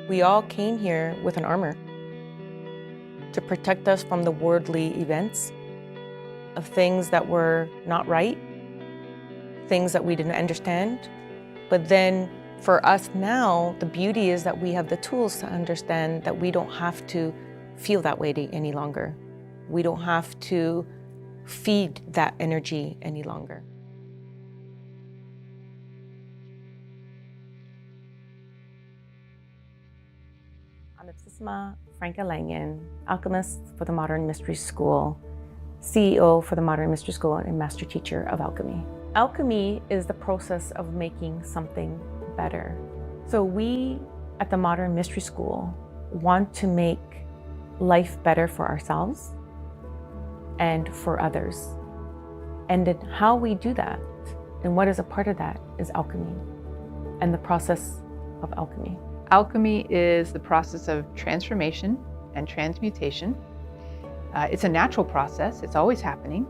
We all came here with an armor to protect us from the worldly events of things that were not right, things that we didn't understand. But then for us now, the beauty is that we have the tools to understand that we don't have to feel that way any longer. We don't have to feed that energy any longer. I'm Ipsissima Franca Lanyon, alchemist for the Modern Mystery School, CEO for the Modern Mystery School, and master teacher of alchemy. Alchemy is the process of making something better. So we at the Modern Mystery School want to make life better for ourselves and for others. And then how we do that and what is a part of that is alchemy and the process of alchemy. Alchemy is the process of transformation and transmutation. It's a natural process, it's always happening,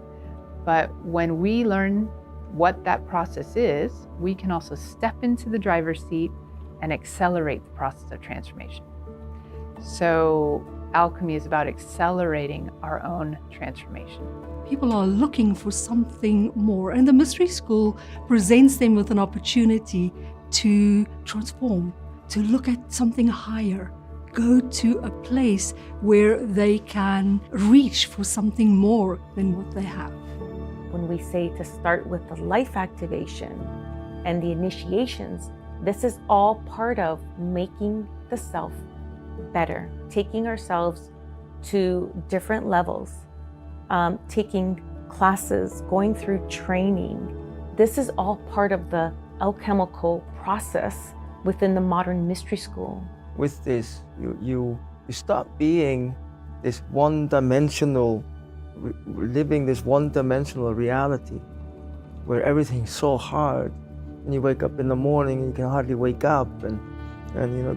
but when we learn what that process is, we can also step into the driver's seat and accelerate the process of transformation. So alchemy is about accelerating our own transformation. People are looking for something more, and the Mystery School presents them with an opportunity to transform, to look at something higher, go to a place where they can reach for something more than what they have. When we say to start with the life activation and the initiations, this is all part of making the self better, taking ourselves to different levels, taking classes, going through training. This is all part of the alchemical process within the Modern Mystery School. With this, you stop being this one-dimensional, living this one-dimensional reality where everything's so hard. And you wake up in the morning and you can hardly wake up and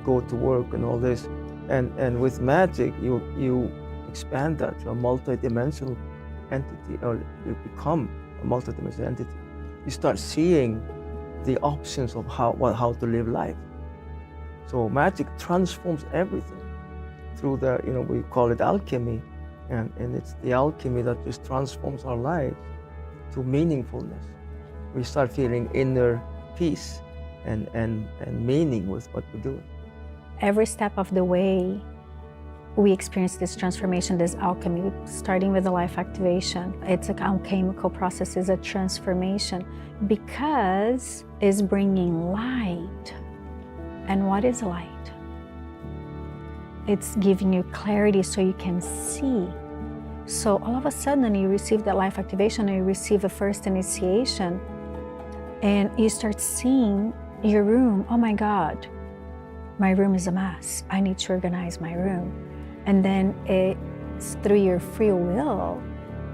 go to work and all this. And with magic, you expand that to a multi-dimensional entity, or you become a multi-dimensional entity. You start seeing the options of how to live life. So magic transforms everything through we call it alchemy, and it's the alchemy that just transforms our lives to meaningfulness. We start feeling inner peace and meaning with what we do. Every step of the way, we experience this transformation, this alchemy, starting with the life activation. It's an alchemical process, it's a transformation because it's bringing light. And what is light? It's giving you clarity so you can see. So all of a sudden you receive that life activation and you receive a first initiation and you start seeing your room. Oh my God, my room is a mess. I need to organize my room. And then it's through your free will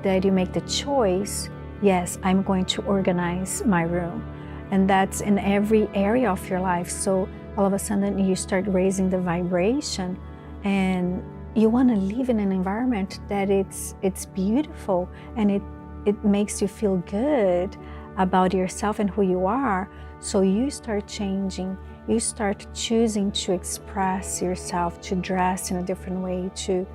that you make the choice, yes, I'm going to organize my room. And that's in every area of your life. So all of a sudden you start raising the vibration and you want to live in an environment that it's beautiful and it makes you feel good about yourself and who you are. So you start changing, you start choosing to express yourself, to dress in a different way, to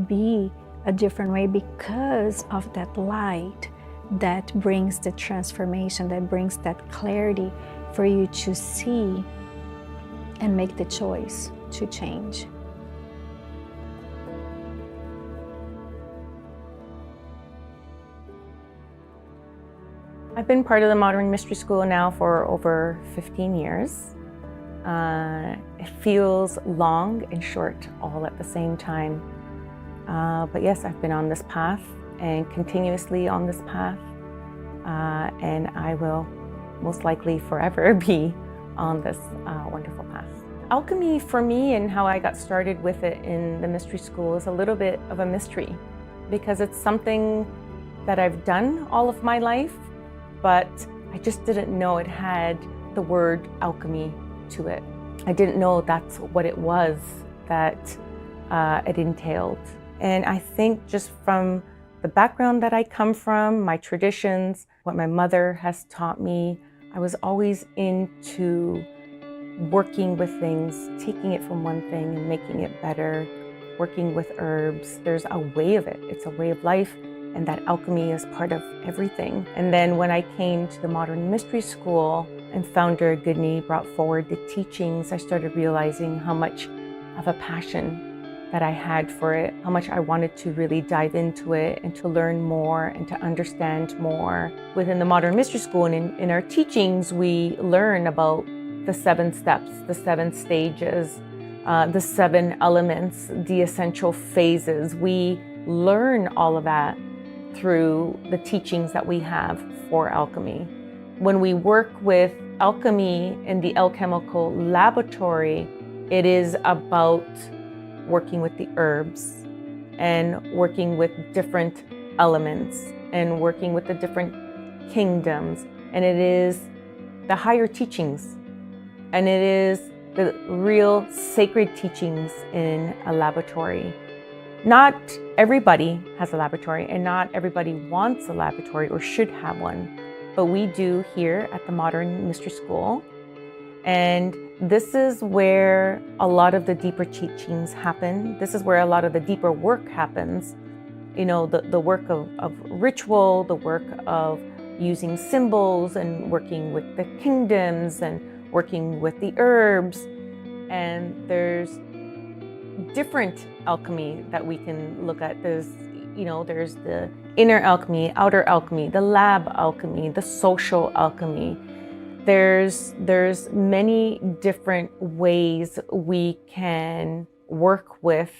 be a different way because of that light that brings the transformation, that brings that clarity for you to see and make the choice to change. I've been part of the Modern Mystery School now for over 15 years. It feels long and short all at the same time. But yes, I've been on this path and continuously on this path. And I will most likely forever be on this wonderful path. Alchemy for me and how I got started with it in the mystery school is a little bit of a mystery because it's something that I've done all of my life, but I just didn't know it had the word alchemy to it. I didn't know that's what it was that it entailed. And I think just from the background that I come from, my traditions, what my mother has taught me, I was always into working with things, taking it from one thing and making it better, working with herbs. There's a way of it. It's a way of life, and that alchemy is part of everything. And then when I came to the Modern Mystery School and Founder Goodney brought forward the teachings, I started realizing how much of a passion that I had for it, how much I wanted to really dive into it and to learn more and to understand more. Within the Modern Mystery School and in our teachings, we learn about the 7 steps, the 7 stages, the 7 elements, the essential phases. We learn all of that through the teachings that we have for alchemy. When we work with alchemy in the alchemical laboratory, it is about working with the herbs and working with different elements and working with the different kingdoms. And it is the higher teachings, and it is the real sacred teachings in a laboratory. Not everybody has a laboratory, and not everybody wants a laboratory or should have one, but we do here at the Modern Mystery School. And this is where a lot of the deeper teachings happen. This is where a lot of the deeper work happens. You know, the work of ritual, the work of using symbols and working with the kingdoms and working with the herbs. And there's different alchemy that we can look at. There's the inner alchemy, outer alchemy, the lab alchemy, the social alchemy. There's many different ways we can work with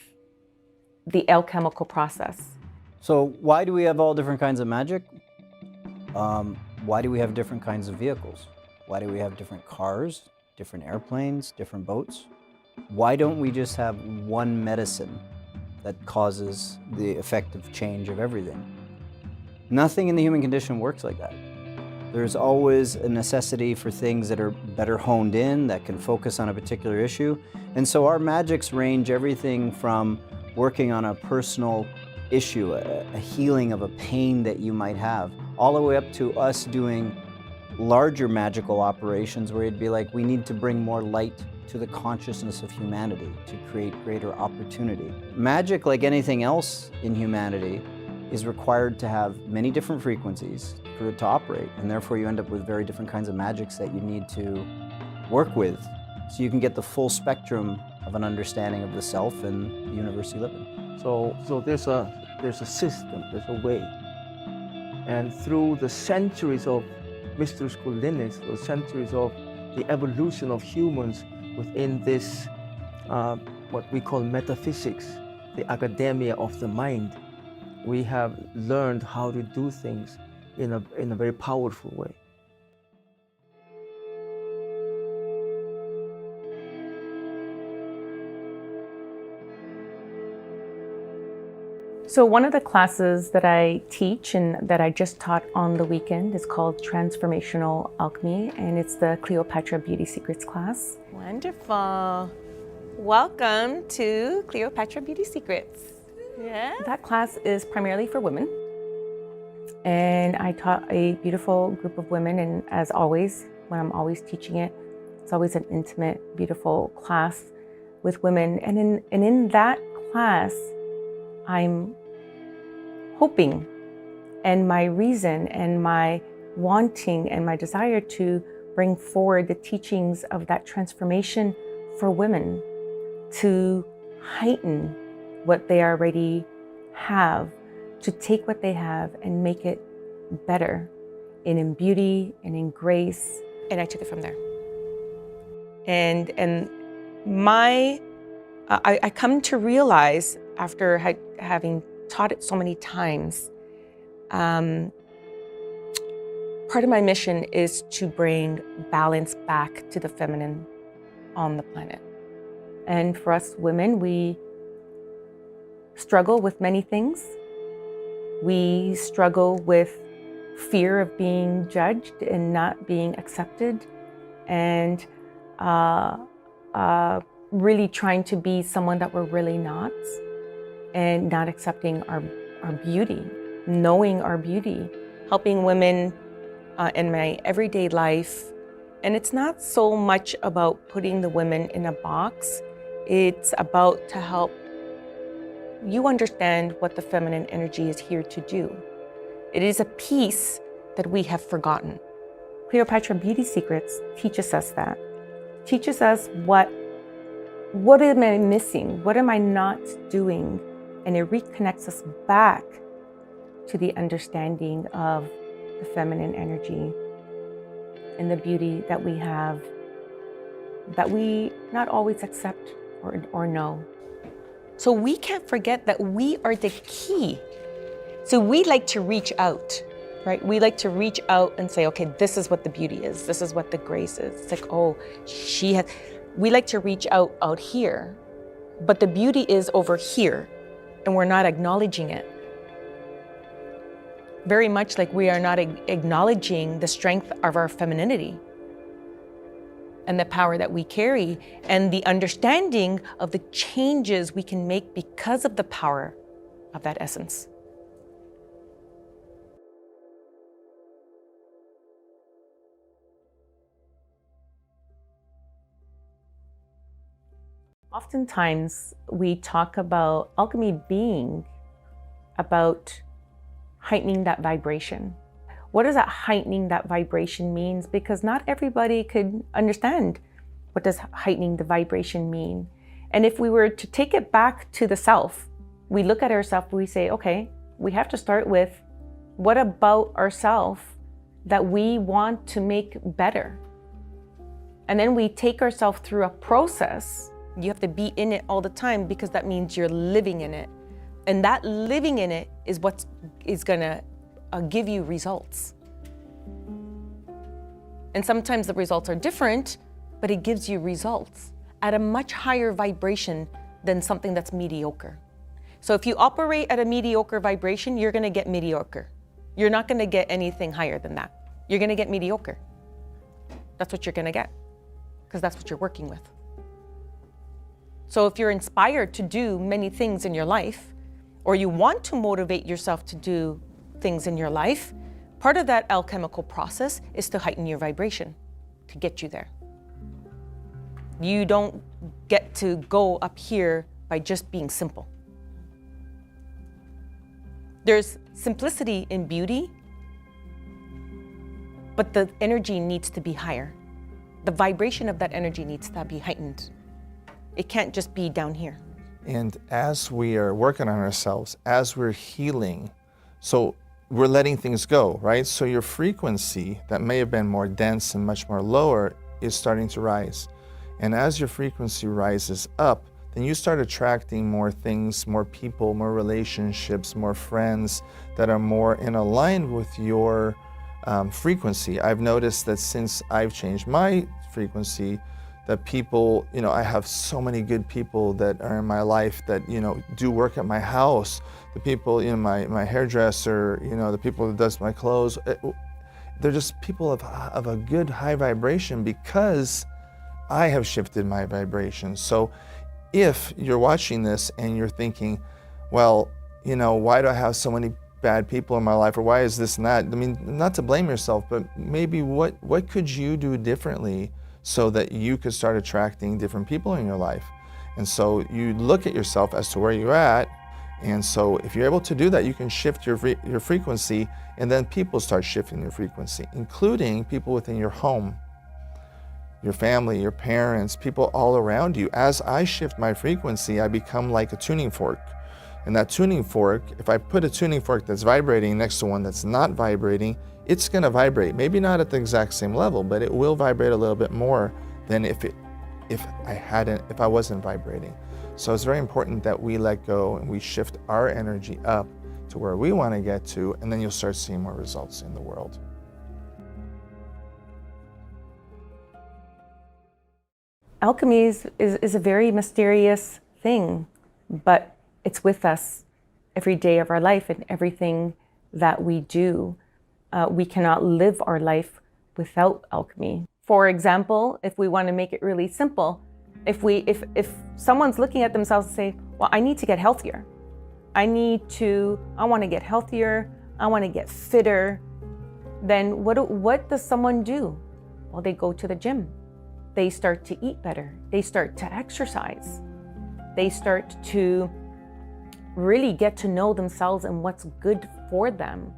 the alchemical process. So why do we have all different kinds of magic? Why do we have different kinds of vehicles? Why do we have different cars, different airplanes, different boats? Why don't we just have one medicine that causes the effective change of everything? Nothing in the human condition works like that. There's always a necessity for things that are better honed in, that can focus on a particular issue. And so our magics range everything from working on a personal issue, a healing of a pain that you might have, all the way up to us doing larger magical operations where it'd be like, we need to bring more light to the consciousness of humanity to create greater opportunity. Magic, like anything else in humanity, is required to have many different frequencies for it to operate, and therefore you end up with very different kinds of magics that you need to work with so you can get the full spectrum of an understanding of the self and the universe you live in. So there's a system, there's a way. And through the centuries of mystery school lineage, the centuries of the evolution of humans within this, what we call metaphysics, the academia of the mind, we have learned how to do things in a very powerful way. So one of the classes that I teach and that I just taught on the weekend is called Transformational Alchemy, and it's the Cleopatra Beauty Secrets class. Wonderful. Welcome to Cleopatra Beauty Secrets. Yeah. That class is primarily for women. And I taught a beautiful group of women, and as always, when I'm always teaching it, it's always an intimate, beautiful class with women. And in that class, I'm hoping, and my reason and my wanting and my desire to bring forward the teachings of that transformation for women, to heighten what they already have, to take what they have and make it better in beauty and in grace. And I took it from there. And I come to realize, after having taught it so many times, part of my mission is to bring balance back to the feminine on the planet. And for us women, we struggle with many things. We struggle with fear of being judged and not being accepted, and really trying to be someone that we're really not, and not accepting our beauty, knowing our beauty, helping women in my everyday life And it's not so much about putting the women in a box. It's about to help you understand what the feminine energy is here to do. It is a piece that we have forgotten. Cleopatra Beauty Secrets teaches us that. Teaches us what am I missing? What am I not doing? And it reconnects us back to the understanding of the feminine energy and the beauty that we have, that we not always accept or know. So we can't forget that we are the key. So we like to reach out, right? We like to reach out and say, okay, this is what the beauty is. This is what the grace is. It's like, oh, we like to reach out here, but the beauty is over here and we're not acknowledging it. Very much like we are not acknowledging the strength of our femininity and the power that we carry and the understanding of the changes we can make because of the power of that essence. Oftentimes, we talk about alchemy being about heightening that vibration. What does that heightening that vibration means? Because not everybody could understand what does heightening the vibration mean. And if we were to take it back to the self, we look at ourselves, we say, okay, we have to start with what about ourselves that we want to make better? And then we take ourselves through a process. You have to be in it all the time because that means you're living in it. And that living in it is what is gonna give you results. And sometimes the results are different, but it gives you results at a much higher vibration than something that's mediocre. So if you operate at a mediocre vibration, you're gonna get mediocre. You're not gonna get anything higher than that. You're gonna get mediocre. That's what you're gonna get, because that's what you're working with. So if you're inspired to do many things in your life, or you want to motivate yourself to do things in your life, part of that alchemical process is to heighten your vibration, to get you there. You don't get to go up here by just being simple. There's simplicity in beauty, but the energy needs to be higher. The vibration of that energy needs to be heightened. It can't just be down here. And as we are working on ourselves, as we're healing, so we're letting things go, right? So your frequency that may have been more dense and much more lower is starting to rise. And as your frequency rises up, then you start attracting more things, more people, more relationships, more friends that are more in aligned with your frequency. I've noticed that since I've changed my frequency, that people, I have so many good people that are in my life that, do work at my house. The people, my hairdresser, the people that does my clothes. They're just people of a good high vibration because I have shifted my vibration. So if you're watching this and you're thinking, well, why do I have so many bad people in my life, or why is this not? I mean, not to blame yourself, but maybe what could you do differently so that you could start attracting different people in your life? And so you look at yourself as to where you're at, and so if you're able to do that, you can shift your frequency, and then people start shifting your frequency, including people within your home, your family, your parents, people all around you. As I shift my frequency, I become like a tuning fork. And that tuning fork, if I put a tuning fork that's vibrating next to one that's not vibrating, it's going to vibrate. Maybe not at the exact same level, but it will vibrate a little bit more than if I wasn't vibrating. So it's very important that we let go and we shift our energy up to where we want to get to, and then you'll start seeing more results in the world. Alchemy is a very mysterious thing, but it's with us every day of our life and everything that we do. We cannot live our life without alchemy. For example, if we want to make it really simple, if someone's looking at themselves and say, well, I need to get healthier. I want to get healthier. I want to get fitter. Then what does someone do? Well, they go to the gym. They start to eat better. They start to exercise. They start to really get to know themselves and what's good for them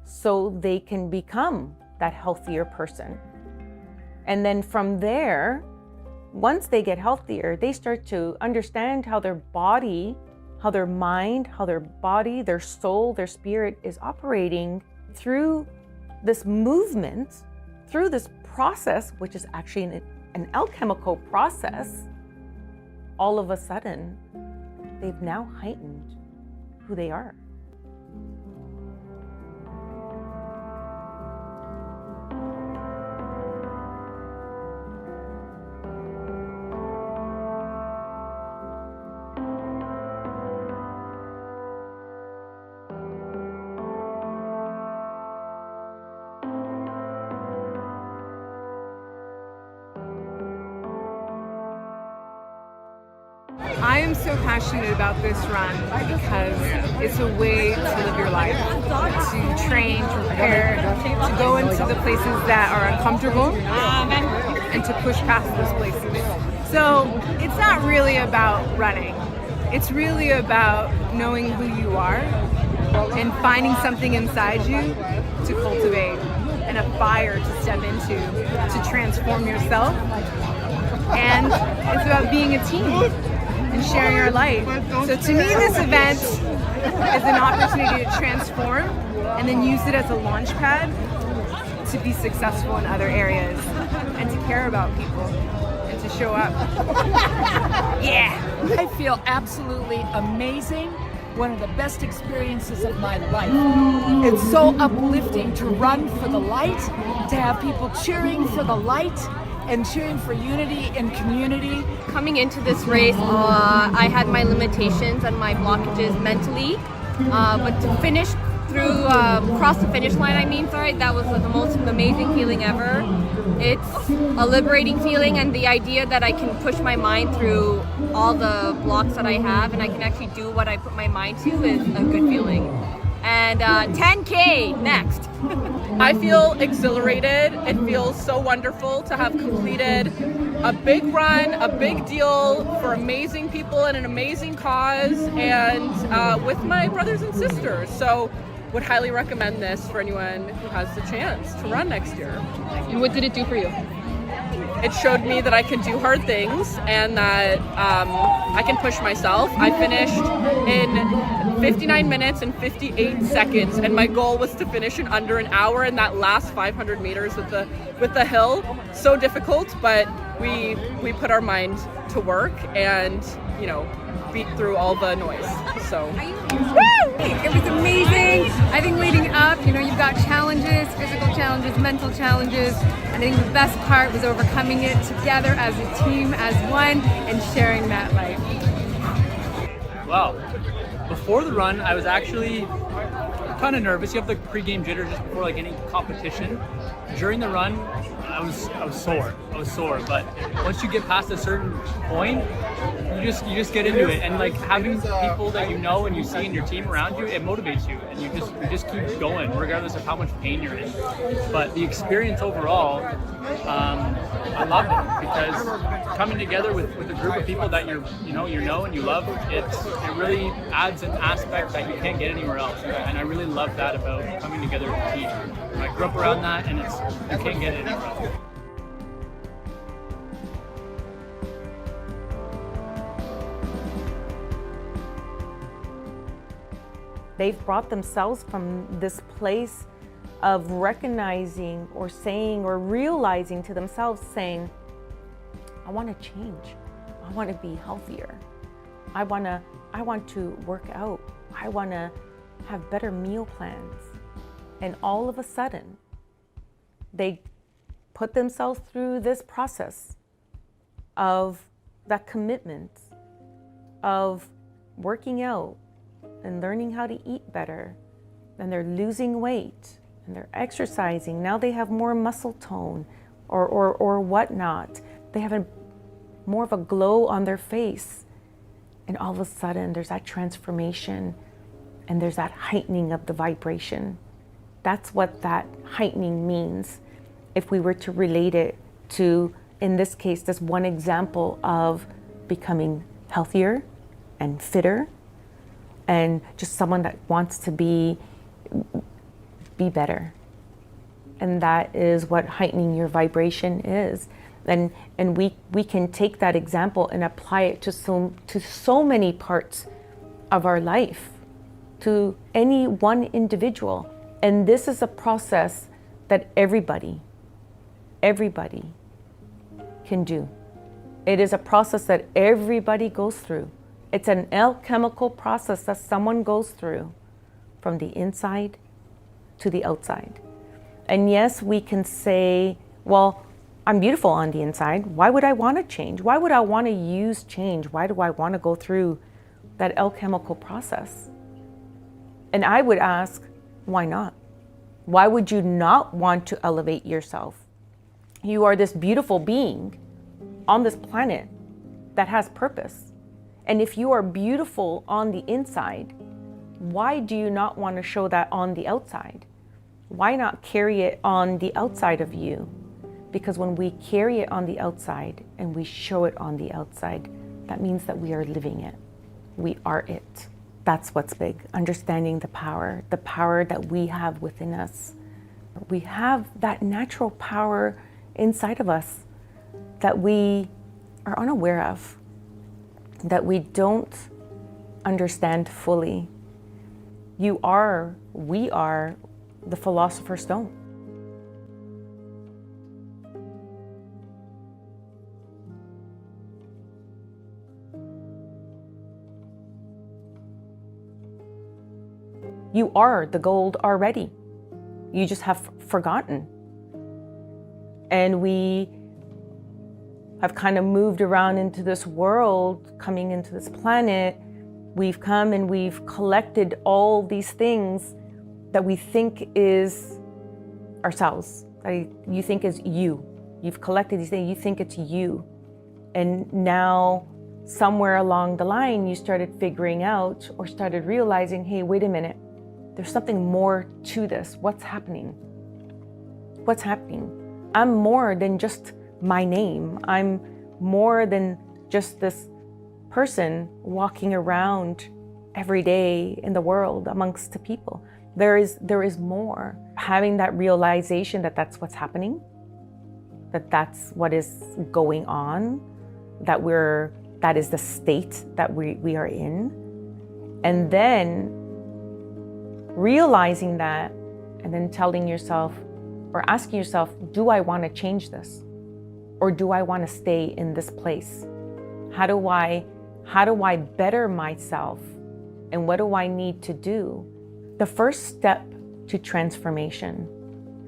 so they can become that healthier person. And then from there, once they get healthier, they start to understand how their body, how their mind, how their body, their soul, their spirit is operating through this movement, through this process, which is actually an alchemical process. All of a sudden, they've now heightened who they are. I am so passionate about this run because it's a way to live your life, to train, to prepare, to go into the places that are uncomfortable and to push past those places. So it's not really about running. It's really about knowing who you are and finding something inside you to cultivate and a fire to step into, to transform yourself. And it's about being a team and sharing our light. So to me, this event is an opportunity to transform and then use it as a launch pad to be successful in other areas and to care about people and to show up. Yeah! I feel absolutely amazing. One of the best experiences of my life. It's so uplifting to run for the light, to have people cheering for the light, and cheering for unity and community. Coming into this race, I had my limitations and my blockages mentally, but to finish through, cross the finish line, that was the most amazing feeling ever. It's a liberating feeling, and the idea that I can push my mind through all the blocks that I have and I can actually do what I put my mind to is a good feeling. And 10K next. I feel exhilarated. It feels so wonderful to have completed a big run, a big deal for amazing people and an amazing cause, and with my brothers and sisters. So would highly recommend this for anyone who has the chance to run next year. And what did it do for you? It showed me that I can do hard things and that I can push myself. I finished in 59 minutes and 58 seconds, and my goal was to finish in under an hour in that last 500 meters with the hill. So difficult, but we put our mind to work and, beat through all the noise. So Woo! It was amazing. I think leading up, you've got challenges, physical challenges, mental challenges. I think the best part was overcoming it together as a team, as one, and sharing that light. Wow. Before the run, I was actually kind of nervous. You have the pre-game jitters just before any competition. During the run, I was sore. But once you get past a certain point, you just get into it, and having people that you know and you see in your team around you, it motivates you, and you just keep going regardless of how much pain you're in. But the experience overall, I loved it because coming together with a group of people that you know and you love, it really adds an aspect that you can't get anywhere else. And I really love that about coming together as a team. I grew up around that, and you can't get it anywhere else. They've brought themselves from this place of recognizing or saying or realizing to themselves, saying, I want to change. I want to be healthier. I want to work out. I want to have better meal plans. And all of a sudden, they put themselves through this process of that commitment of working out and learning how to eat better, and they're losing weight and they're exercising. Now they have more muscle tone or whatnot. They have more of a glow on their face. And all of a sudden there's that transformation and there's that heightening of the vibration. That's what that heightening means. if we were to relate it to, in this case, this one example of becoming healthier and fitter and just someone that wants to be better. And that is what heightening your vibration is. And we can take that example and apply it to so many parts of our life, to any one individual. And this is a process that everybody can do. It is a process that everybody goes through. It's an alchemical process that someone goes through from the inside to the outside. And yes, we can say, well, I'm beautiful on the inside. Why would I want to change? Why would I want to use change? Why do I want to go through that alchemical process? And I would ask, why not? Why would you not want to elevate yourself? You are this beautiful being on this planet that has purpose. And if you are beautiful on the inside, why do you not want to show that on the outside? Why not carry it on the outside of you? Because when we carry it on the outside and we show it on the outside, that means that we are living it. We are it. That's what's big. Understanding the power that we have within us. We have that natural power inside of us that we are unaware of, that we don't understand fully. We are the Philosopher's Stone. You are the gold already. You just have forgotten. And we have kind of moved around into this world, coming into this planet. We've come and we've collected all these things that we think is ourselves, that you think is you. You've collected these things, you think it's you. And now, somewhere along the line, you started figuring out or started realizing, hey, wait a minute, there's something more to this. What's happening? What's happening? I'm more than just my name. I'm more than just this person walking around every day in the world amongst the people. There is more. Having that realization that that's what's happening, that's what is going on, that is the state that we are in. And then realizing that, and then telling yourself or asking yourself, do I want to change this? Or do I want to stay in this place? How do I better myself? And what do I need to do? The first step to transformation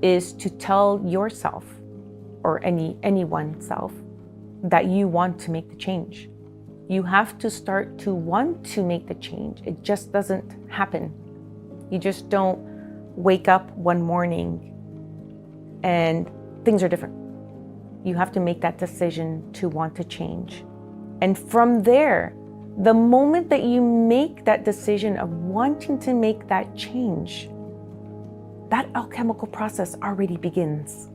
is to tell yourself or anyone self that you want to make the change. You have to start to want to make the change. It just doesn't happen. You just don't wake up one morning and things are different. You have to make that decision to want to change. And from there, the moment that you make that decision of wanting to make that change, that alchemical process already begins.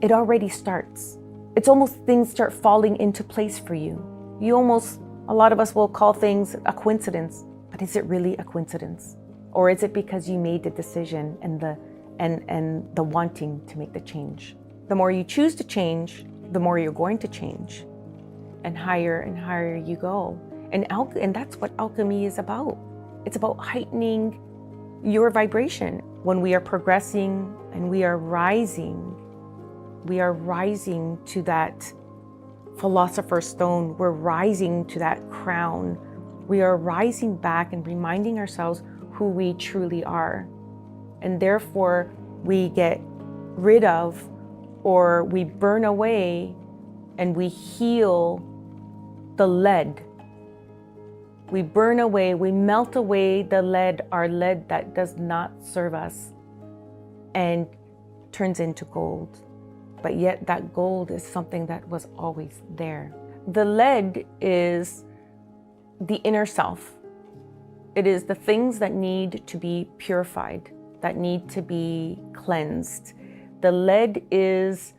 It already starts. It's almost things start falling into place for you. A lot of us will call things a coincidence, but is it really a coincidence? Or is it because you made the decision and the wanting to make the change? The more you choose to change, the more you're going to change. And higher you go. And that's what alchemy is about. It's about heightening your vibration. When we are progressing and we are rising to that Philosopher's Stone. We're rising to that crown. We are rising back and reminding ourselves who we truly are. And therefore, we get rid of or we burn away and we heal the lead. We burn away, we melt away the lead, our lead that does not serve us, and turns into gold. But yet that gold is something that was always there. The lead is the inner self. It is the things that need to be purified, that need to be cleansed, The lead is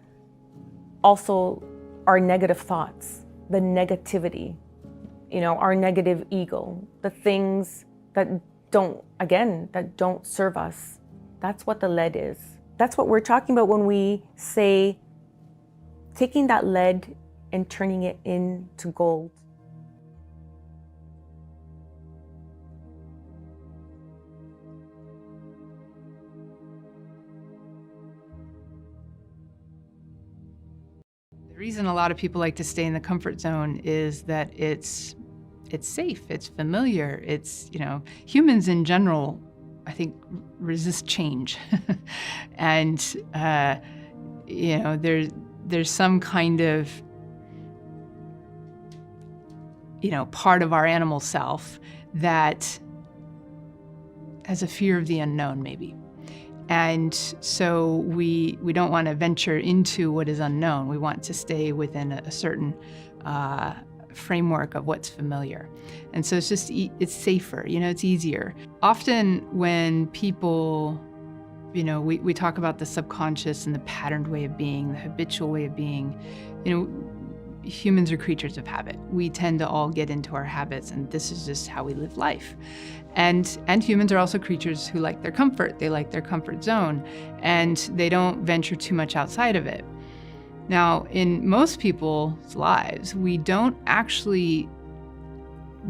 also our negative thoughts, the negativity, our negative ego, the things that don't serve us. That's what the lead is. That's what we're talking about when we say taking that lead and turning it into gold. The reason a lot of people like to stay in the comfort zone is that it's safe, it's familiar, humans in general, I think, resist change. And, there's some kind of, part of our animal self that has a fear of the unknown, maybe. And so we don't want to venture into what is unknown. We want to stay within a certain framework of what's familiar. And so it's safer, it's easier. Often when people, we talk about the subconscious and the patterned way of being, the habitual way of being, humans are creatures of habit. We tend to all get into our habits, and this is just how we live life. And humans are also creatures who like their comfort. They like their comfort zone, and they don't venture too much outside of it. Now, in most people's lives, we don't actually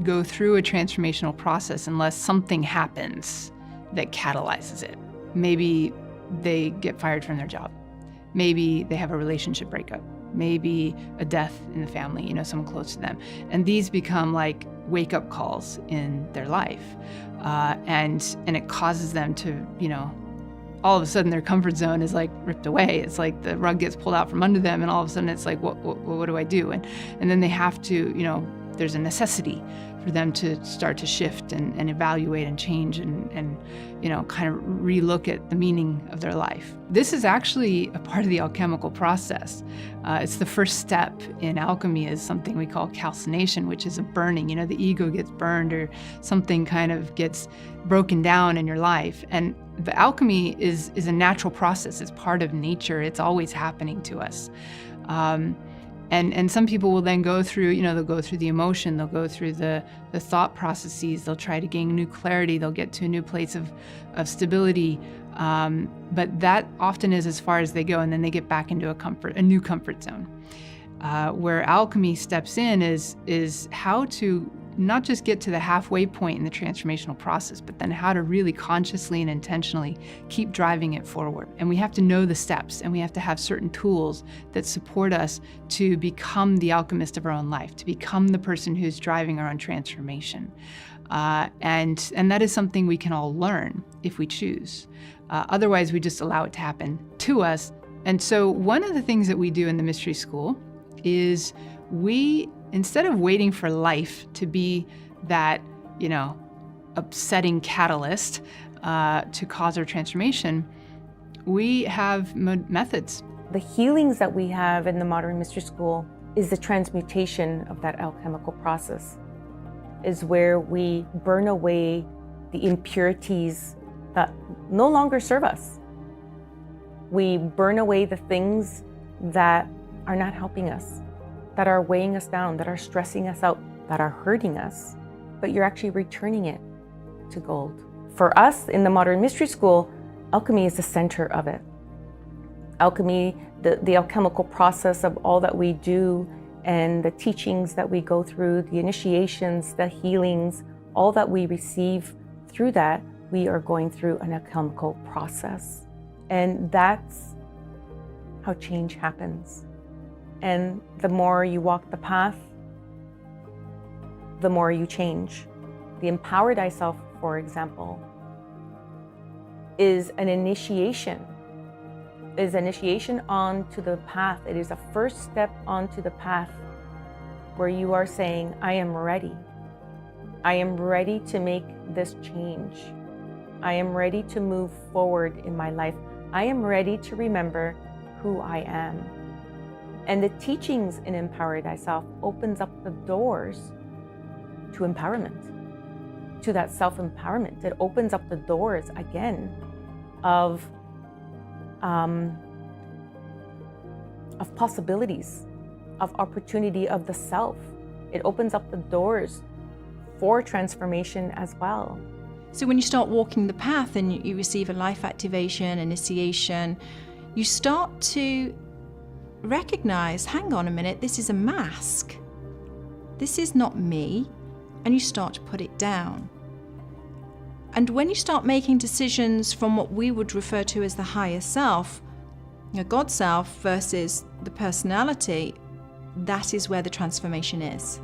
go through a transformational process unless something happens that catalyzes it. Maybe they get fired from their job. Maybe they have a relationship breakup. Maybe a death in the family, someone close to them. And these become like wake-up calls in their life. And it causes them to, all of a sudden their comfort zone is like ripped away. It's like the rug gets pulled out from under them, and all of a sudden it's like, what do I do? And then they have to, there's a necessity for them to start to shift and evaluate and change and kind of relook at the meaning of their life. This is actually a part of the alchemical process. It's the first step in alchemy, is something we call calcination, which is a burning. The ego gets burned, or something kind of gets broken down in your life. And the alchemy is a natural process. It's part of nature. It's always happening to us. And some people will then go through, they'll go through the emotion, they'll go through the thought processes, they'll try to gain new clarity, they'll get to a new place of stability. But that often is as far as they go, and then they get back into a new comfort zone. Where alchemy steps in is how to not just get to the halfway point in the transformational process, but then how to really consciously and intentionally keep driving it forward. And we have to know the steps, and we have to have certain tools that support us to become the alchemist of our own life, to become the person who's driving our own transformation. And that is something we can all learn if we choose. Otherwise, we just allow it to happen to us. And so one of the things that we do in the Mystery School is instead of waiting for life to be that, upsetting catalyst to cause our transformation, we have methods. The healings that we have in the Modern Mystery School is the transmutation of that alchemical process, is where we burn away the impurities that no longer serve us. We burn away the things that are not helping us, that are weighing us down, that are stressing us out, that are hurting us, but you're actually returning it to gold. For us in the Modern Mystery School, alchemy is the center of it. Alchemy, the alchemical process of all that we do, and the teachings that we go through, the initiations, the healings, all that we receive through that, we are going through an alchemical process. And that's how change happens. And the more you walk the path, the more you change. The empowered I self, for example, is an initiation. Is initiation onto the path. It is a first step onto the path where you are saying, I am ready. I am ready to make this change. I am ready to move forward in my life. I am ready to remember who I am. And the teachings in Empowered Thyself opens up the doors to empowerment, to that self-empowerment. It opens up the doors again of of possibilities, of opportunity of the self. It opens up the doors for transformation as well. So when you start walking the path and you receive a life activation, initiation, you start to recognize, hang on a minute, this is a mask. This is not me. And you start to put it down. And when you start making decisions from what we would refer to as the higher self, God self versus the personality, that is where the transformation is.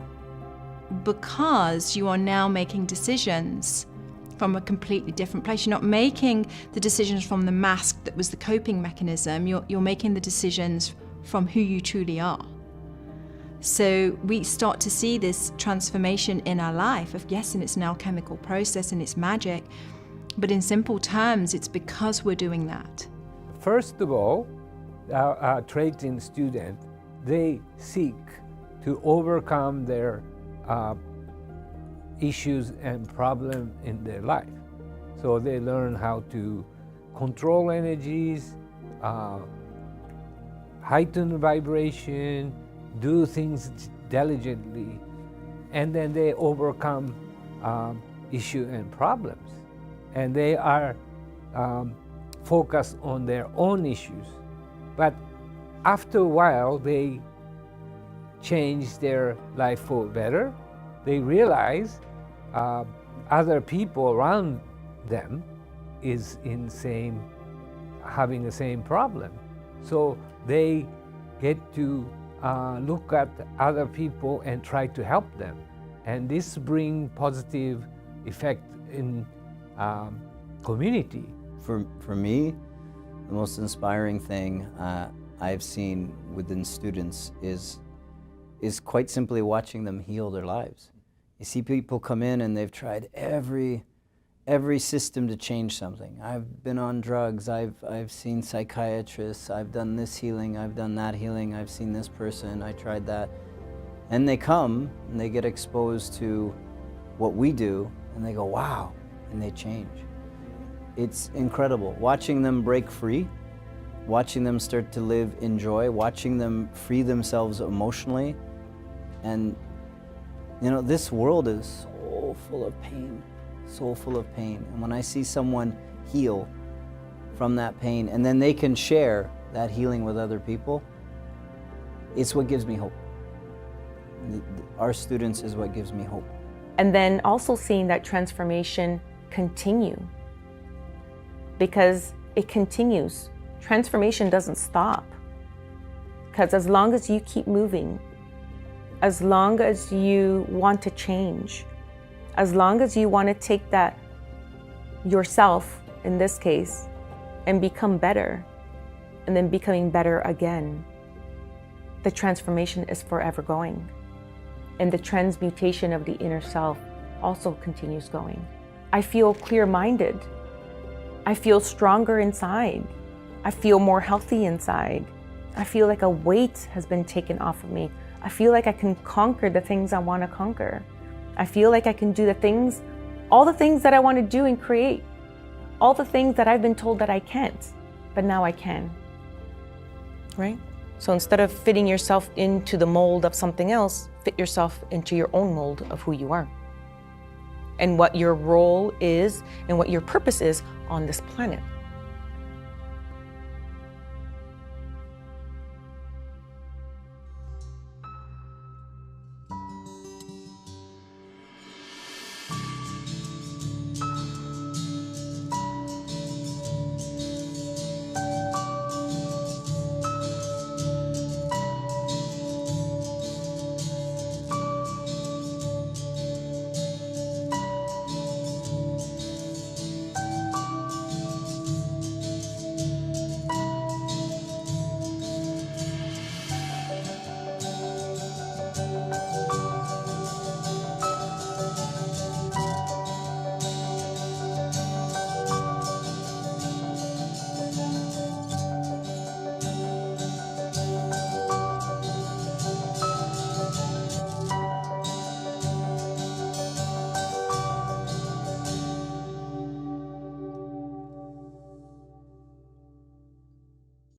Because you are now making decisions from a completely different place. You're not making the decisions from the mask that was the coping mechanism. You're making the decisions from who you truly are. So we start to see this transformation in our life of, yes, and it's an alchemical process and it's magic, but in simple terms, it's because we're doing that. First of all, our training student, they seek to overcome their issues and problems in their life. So they learn how to control energies, heighten vibration, do things diligently, and then they overcome issues and problems. And they are focused on their own issues. But after a while, they change their life for better. They realize other people around them is having the same problem. So they get to look at other people and try to help them. And this brings positive effect in community. For me, the most inspiring thing I've seen within students is quite simply watching them heal their lives. You see people come in and they've tried every system to change something. I've been on drugs, I've seen psychiatrists, I've done this healing, I've done that healing, I've seen this person, I tried that. And they come and they get exposed to what we do and they go, wow, and they change. It's incredible. Watching them break free, watching them start to live in joy, watching them free themselves emotionally. And you know, this world is so full of pain. So full of pain. And when I see someone heal from that pain and then they can share that healing with other people, it's what gives me hope. Our students is what gives me hope. And then also seeing that transformation continue, because it continues. Transformation doesn't stop. Because as long as you keep moving, as long as you want to change, as long as you want to take that yourself, in this case, and become better, and then becoming better again, the transformation is forever going. And the transmutation of the inner self also continues going. I feel clear-minded. I feel stronger inside. I feel more healthy inside. I feel like a weight has been taken off of me. I feel like I can conquer the things I want to conquer. I feel like I can do the things, all the things that I want to do and create, all the things that I've been told that I can't, but now I can, right? So instead of fitting yourself into the mold of something else, fit yourself into your own mold of who you are and what your role is and what your purpose is on this planet.